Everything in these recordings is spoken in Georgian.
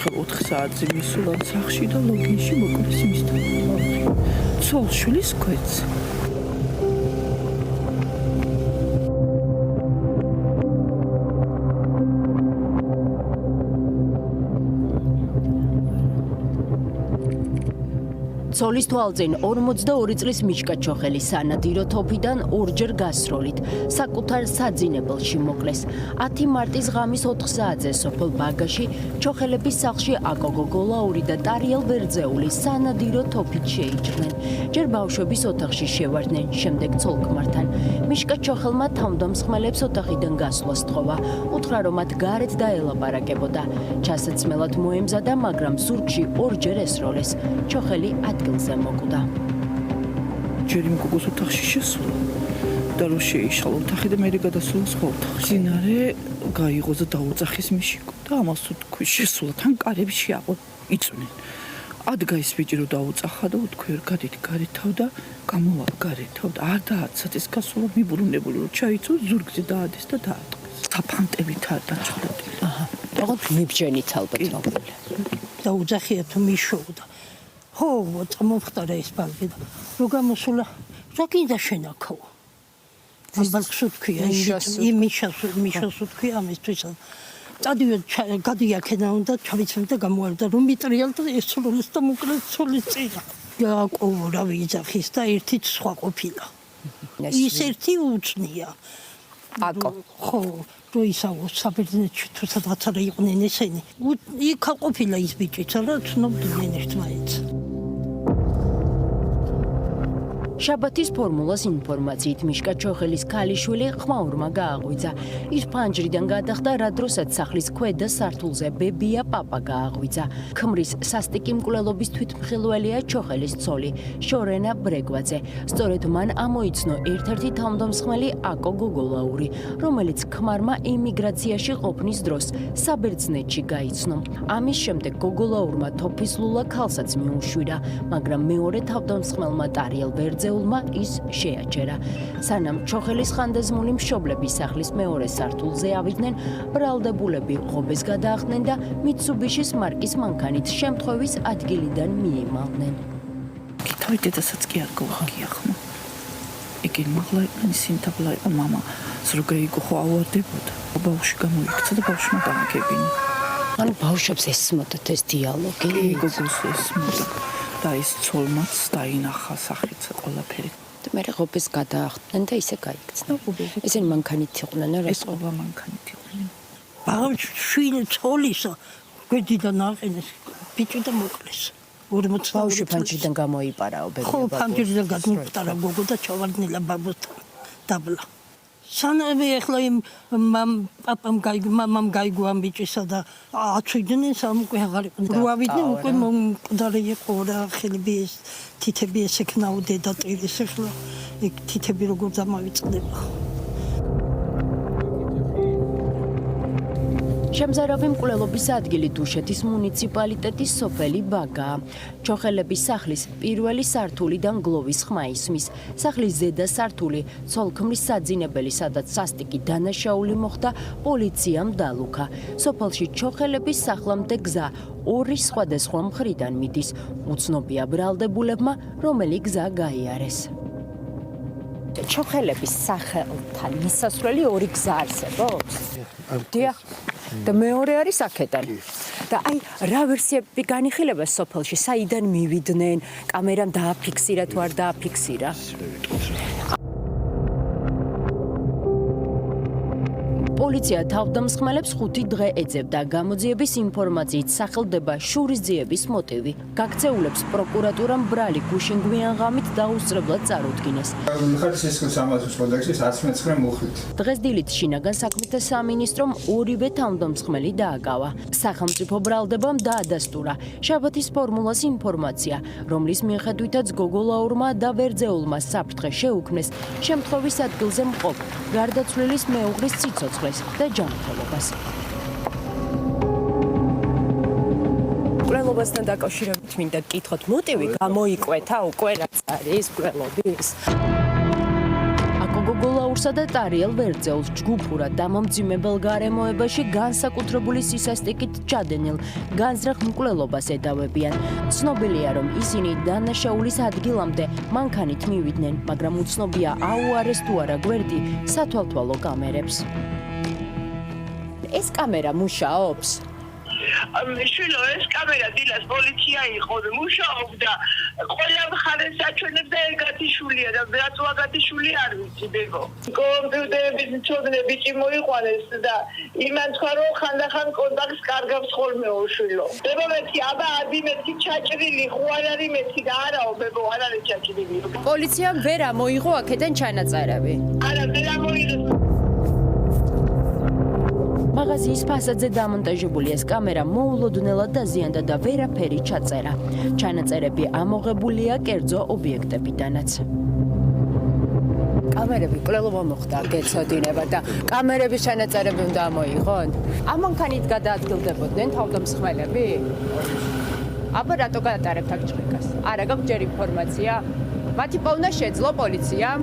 ახლა 4 საათზე მისულა სახში და ლოგინში მოკლეს იმისთან. ცოლშვილის გვერდზე. ცოლის თვალწინ 42 წლის მიშკა ჩოხელი სანადირო თოფიდან ორჯერ გასროლით საკუთარ საძინებელში მოკლეს. 10 მარტის ღამის 4 საათზე სოფელ ბაგაში ჩოხელების სახლში აკო გოგოლაური და ტარიელ ვერძეული სანადირო თოფით შეიჭრნენ. ჯერ ბავშვების ოთახში შევარდნენ, შემდეგ ცოლ-ქმართან. მიშკა ჩოხელმა თავდამსხმელებს ოთახიდან გასვლა სთხოვა. უთხრა რომ მათ გარეთ დაელაპარაკებოდა. ჩასაცმელად მოემზადა, მაგრამ ზურგში ორჯერ ესროლეს. ჩოხელი ადგილზე მოკვდა. ჯერ იმ გოგოს ოთახში შესულა და რომ შეიშალა ოთახი და მე გადასულა სხვა ოთახში. ძინარე გაიღო და დაუძახის მიშიკო და ამას თქვი შესულა თან კარები შეაყო იწვნენ. ადგა ის ბიჭი რომ დაუძახა და თქვი ვერ გადიდი გარეთავ და გამოვა გარეთავ და არ დააცა ეს გასულა მიბრუნებული რომ ჩაიწო ზურგზე დაადეს და დაატყეს. საფანტებითაა დაჭრილი. რაღაც მიბჯენით ალბათ მოკლე. დაუძახია თუ მიშოვდა. ხო, წამოვხტარა ეს ბალკი და რო გამოსულა, რა კიდე შენაქო. ამბალს ვთქვია, მიშას ვთქვია ამისთვის. წადიო გადიაქენა უნდა ჩავიცვლი და გამოვარდა რომ მიტრიალ და ეს ცოლის და მოკლედ ცოლის წინა. იაკოვო რა ვიძახის და ერთით სხვა ყოფილა. ის ერთი უცნია. აკო. ხო, რო ისაო საბერძნეთში თუ სადღაც არა იყვნენ ესენი. იქ ყოფილა ის ბიჭიც, რა ცნობდნენ ერთმანეთს. შაბათის ფორმულას ინფორმაციით მიშკა ჩოხელის ქალიშვილი ხმაურმა გააღვიძა. ის ფანჯრიდან გადახდა, რა დროსაც სახლის ქვედა სართულზე ბებია პაპა გააღვიძა. ქმრის სასტიკი მკვლელობის თვითმხილველია ჩოხელის ცოლი, შორენა ბრეგვაძე. სწორედ მან ამოიცნო ერთ-ერთი თავდამსხმელი აკო გოგოლაური, რომელიც ქმარმა ემიგრაციაში ყოფნის დროს საბერძნეთში გაიცნო. ამის შემდეგ გოგოლაურმა თოფის ლულა ქალსაც მიუშვირა, მაგრამ მეორე თავდამსხმელმა ტარიელ ვერძეულმა ის შეაჩერა. სანამ ჩოხელის ხანდაზმული მშობლები სახლის მეორე სართულზე ავიდნენ, ბრალდებულები ღობეს გადაახდნენ და მიცუბიშის მარკის მანქანით შემთხვევის ადგილიდან მიემალნენ. თავი დედასაც კი არ გავხია ხმა. იგი მაღლა იყო, ისინი დაბლა იყო, მამა ზრგეიგო ხო ავარდებოდა. ბავშვი გამოიქცა და ბავშვმა გამგებინა. ან ბავშვებს ესმოდათ ეს დიალოგი. გოგოს ესმოდა. და ის ცოლმაც დაინახა სახით ყველაფერი. და მე ღობეს გადაახდნენ და ისე გაიქცნენ. ესენი მანქანით იყვნენ რა? ეს ყობა მანქანით იყვნენ. ბავშვი ცოლისა გვედიდან აყენეს ბიჭი და მოკლეს. 40 ბავშვი ფანჯრიდან გამოიპარაო ბებია. ხო, ფანჯრიდან გადმოიფტარა გოგო და ჩავარდნილა ბაბუსთან დაბლა. სანამ ეხლა იმ მამამ გაიგო ამ ბიჭისა და აწვიდნენ სამ უკვე აღარ იყვნენ. რო ავიდნენ უკვე მომკვდარი იყო რა ხელები ეს თითები ესექნაო დედა ტირის ეხლა ეგ თითები როგორ დამავიწყდება. შემზარავი მკვლელობის ადგილი დუშეთის მუნიციპალიტეტის სოფელი ბაგაა. ჩოხელების სახლის პირველი სართულიდან გლოვის ხმა ისმის. სახლის ზედა სართული ცოლ-ქმრის საძინებელი, სადაც სასტიკი დანაშაული მოხდა, პოლიციამ დალუქა. სოფელში ჩოხელების სახლამდე გზა ორი სხვადასხვა მხრიდან მიდის. უცნობია ბრალდებულებმა, რომელი გზა გაიარეს. ჩოხელების სახელთან მისასვლელი ორი გზა არსებობს? დიახ. და მეორე არის აქედან. და აი რა ვერსიები განიხილება სოფელში, საიდან მივიდნენ, კამერამ დააფიქსირა თუ არ დააფიქსირა? პოლიცია თავდამსხმელებს 5 დღე ეძებდა. გამოძიების ინფორმაციით სახელდება შურისძიების მოტივი. გაქცეულებს პროკურატურამ ბრალი გუშინ გვიან ღამით დაუსწრებლად წარუდგინეს. ხარჯის ესკოს ამაზოს კოდექსის 119 მუხლით. დღეს დილით შინაგან საქმეთა სამინისტრომ ორივე თავდამსხმელი დააკავა. სახელმწიფო ბრალდებამ დაადასტურა შაბათის ფორმულას ინფორმაცია, რომლის მიხედვითაც გოგოლაურმა და ვერძეულმა საფრთხე შეუქმნეს შემთხვევის ადგილზე მყოფ გარდაცვლილის მეუღლის სიცოცხლეს და ჯანმრთელობას. მკვლელობასთან დაკავშირებით მინდა გკითხოთ, მოტივი გამოიკვეთა უკვე რაც არის მკვლელობის? აკო გოგოლაურსა და ტარიელ ვერძეულს ჯგუფურად დამომძიმებელ გარემოებაში განსაკუთრებული სისასტიკით ჩადენილ განზრახ მკვლელობას ედავებიან. ცნობილია, რომ ისინი დანაშაულის ადგილამდე მანქანით მივიდნენ, მაგრამ უცნობია აუარეს თუ არა გვერდი სათვალთვალო კამერებს. ეს კამერა მუშაობს? შვილო, ეს კამერა დილას პოლიცია იყო, მუშაობდა. ყველა მხარეს საჩვენებდა ეგათიშულია და რატო აგათიშვილი არ ვიცი, ბებო. კომპიუტერების მწოდნე ბიჭი მოიყვანეს და იმან თქვა, რომ ხანდახან კონტაქტს კარგავს ხოლმე შვილო. ბებო, მეთი აბა ადი მეთი ჩაჭრილი, ხო არ არის მეთი და არაო, ბებო, არ არის ჩაჭრილი. პოლიციამ ვერ ამოიღო აქედან ჩანაწერები. არა, ვერ ამოიღეს. მაღაზიის ფასადზე დამონტაჟებული ეს კამერა მოულოდნელად დაზიანდა და ვერაფერი ჩაწერა. ჩანაწერები ამოღებულია კერძო ობიექტებიდანაც. კამერები კვლელობა მოხდა, გეცოდინება და კამერების ჩანაწერები უნდა ამოიღონ. ამ მანქანით გადაადგილდებოდნენ თავდამსხმელები? აბა რატო გაატარებთ აქ ჭრიკას? არა გაქვს ჯერ ინფორმაცია? მათი პოვნა შეძლო პოლიციამ?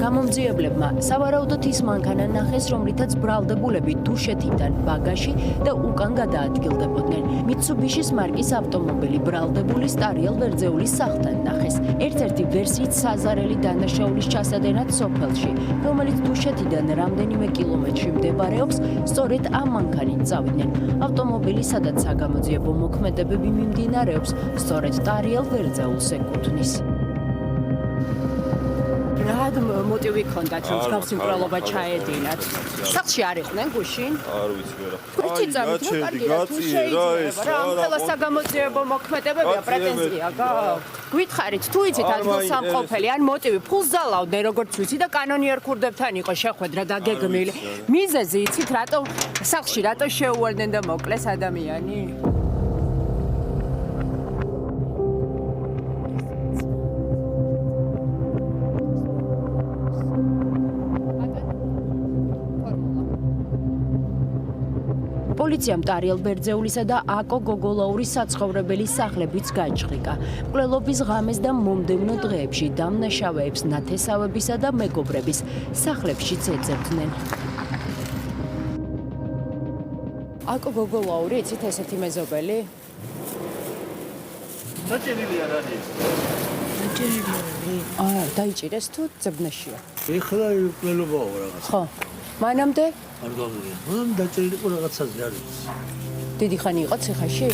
გამომძიებლებმა სავარაუდოდ ის მანქანა ნახეს, რომლითაც ბრალდებულები დუშეთიდან ბაგაჟი და უკან გადაადგილდებოდნენ. მიცუბიშის მარკის ავტომობილი ბრალდებული ტარიელ ვერძეულის სახლთან ნახეს. ერთ-ერთი ვერსიით საზარელი დანაშაულის ჩასადენად სოფელში, რომელიც დუშეთიდან რამდენიმე კილომეტრში მდებარეობს, სწორედ ამ მანქანით წავიდნენ. ავტომობილი, სადაც საგამოძიებო მოქმედებები მიმდინარეობს, სწორედ ტარიელ ვერძეულს ეკუთვნის. რა მოტივი ჰქონდათ, რომ მსგავსი მკვლელობა ჩაედინათ? სახლში არ იყვნენ გუშინ? არ ვიცი ვერა. ერთი წამით რომ კარგია თუ შეიძლება რა ამ ხელა საგამოძიებო მოქმედებებია პრეტენზია გაქვთ? გითხარით თუ იცით ადგილსამყოფელი ან მოტივი ფულს ძალავდნენ როგორც ვიცი და კანონიერ ქურდებთან იყო შეხვედრა დაგეგმილი. მიზეზი იცით რატო სახლში რატო შეუვარდნენ და მოკლეს ადამიანი? პოლიციამ ტარიელ ბერძეულისა და აკო გოგოლაურის საცხოვრებელი სახლებიც გაჭრიკა. მკვლელობის ღამეს და მომდევნო დღეებში დამნაშავეებს ნათესავებისა და მეგობრების სახლებშიც ეძებდნენ. აკო გოგოლაური, იცით ესეთი მეზობელი? დაჭერილი არ არის. დაიჭირეს თუ ძებნაშია? ეხლა მკვლელობაო რაღაც. ხო. მანამდე? არ გავიგე. მან დაჭერილი ყო რაღაცაზე არის. დიდი ხანი იყო ციხეში?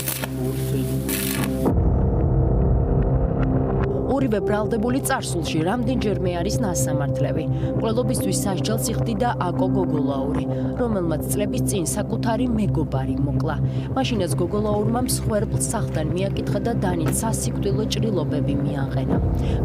ორივე ბრალდებული წარსულში რამდენჯერმე არის ნასამართლები. მკვლელობისთვის სასჯელს იხდიდა აკო გოგოლაური, რომელმაც წლების წინ საკუთარი მეგობარი მოკლა. მაშინაც გოგოლაურმა მსხვერპლს სახლთან მიაკითხა და დანით სასიკვდილო ჭრილობები მიაყენა.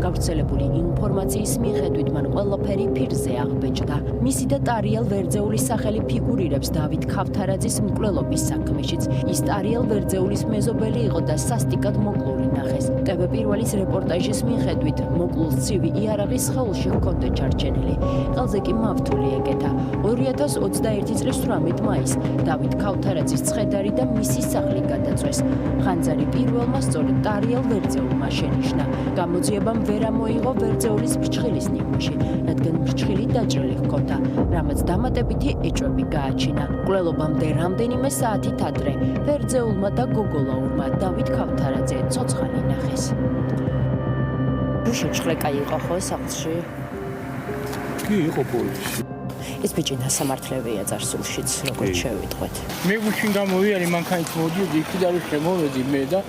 გავრცელებული ინფორმაციის მიხედვით მან ყველაფერი ფირზე აღბეჭდა. მისი და ტარიელ ვერძეულის სახელი ფიგურირებს დავით ქავთარაძის მკვლელობის საქმეშიც. ის ტარიელ ვერძეულის მეზობელი იყო და სასტიკად მოკლული ნახეს. TV პირველის რეპორტაჟის მიხედვით მოკლულს ცივი იარაღის სხეულში ჰქონდა ჩარჩენილი. ყელზე კი მავთული ეკეთა. 2021 წლის 18 მაისს დავით ქავთარაძის ცხედარი და მისი სახლი გადაწვეს. ხანძარი პირველმა სწორედ ტარიელ ვერძეულმა შენიშნა. გამოძიებამ ვერ ამოიღო ვერძეულის ფრჩხილის ნიმუში, რადგან ფრჩხილი დაჭრილი ჰქონდა, რამაც დამატებითი ეჭვები გააჩინა. მკვლელობამდე რამდენიმე საათით ადრე ვერძეულმა და გოგოლაურმა დავით ქავთარაძე ცოცხალი ნახეს. შეჭრეკა იყო ხო სახლში? კი იყო პოლიცია. ეს ბიჭი ნასამართლებია წარსულშიც, როგორც შევიტყვეთ. მე გუშინ გამოვიარი მანქანით მოდიოდი, იქიდან შემოვედი მე და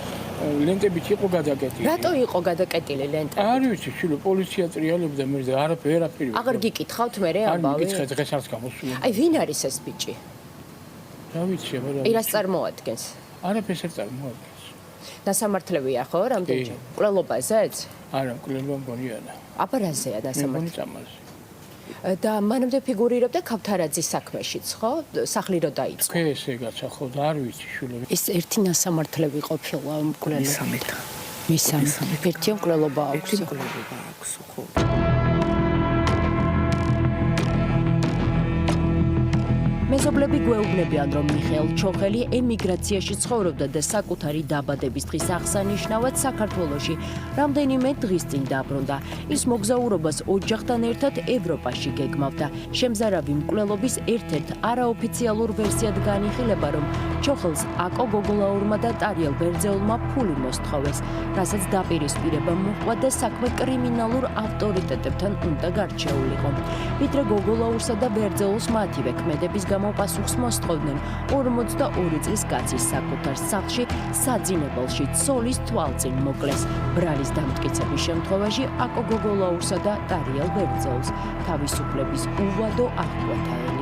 ლენტებით იყო გადაკეტილი. რატო იყო გადაკეტილი ლენტები? არ ვიცი, შვილო, პოლიცია ტრიალებდა მე და არაფერი. აღარ გიკითხავთ მე არ ამბავი? მიკითხე დღეს არც გამოსული. აი ვინ არის ეს ბიჭი? რა ვიცი, აბა. პირას წარმოადგენს? არაფერს არ წარმოადგენს. ნასამართლებია ხო რამდენჯერ? მკვლელობაზეც? არა, მკვლელობა მგონი არა. აბა რაზეა მგონი ნასამართლები? წამალზე. და მანამდე ფიგურირებდა ქავთარაძის საქმეშიც, ხო? სახლი რო დაიწყო. თქვენ ესე გაცა ხო და არ ვიცი, შვილო. ეს ერთი ნასამართლები ყოფილა მკვლელობა. მესამე. ერთი მკვლელობა აქვს. მკვლელობა აქვს, ხო. მეზობლები გვეუბნებიან, რომ მიხეილ ჩოხელი ემიგრაციაში ცხოვრობდა და საკუთარი დაბადების დღის აღსანიშნავად საქართველოში რამდენიმე დღის წინ დაბრუნდა. ის მოგზაურობას ოჯახთან ერთად ევროპაში გეგმავდა. შემზარავი მკვლელობის ერთ-ერთ არაოფიციალურ ვერსიად განიხილება, რომ ჩოხელს აკო გოგოლაურმა და ტარიელ ბერძეულმა ფული მოსთხოვეს, რასაც დაპირისპირება მოჰყვა და საქმე კრიმინალურ ავტორიტეტებთან უნდა გარჩეულიყო. ვიდრე გოგოლაურსა და ბერძეულს მათივე ქმედების გამო პასუხს მოსთხოვდნენ 42 წლის კაცის საკუთარ სახლში საძინებელში ცოლის თვალწინ მოკლეს. ბრალის დამტკიცების შემთხვევაში აკო გოგოლაურსა და ტარიელ ბერძეულს თავისუფლების უვადო აღკვეთა.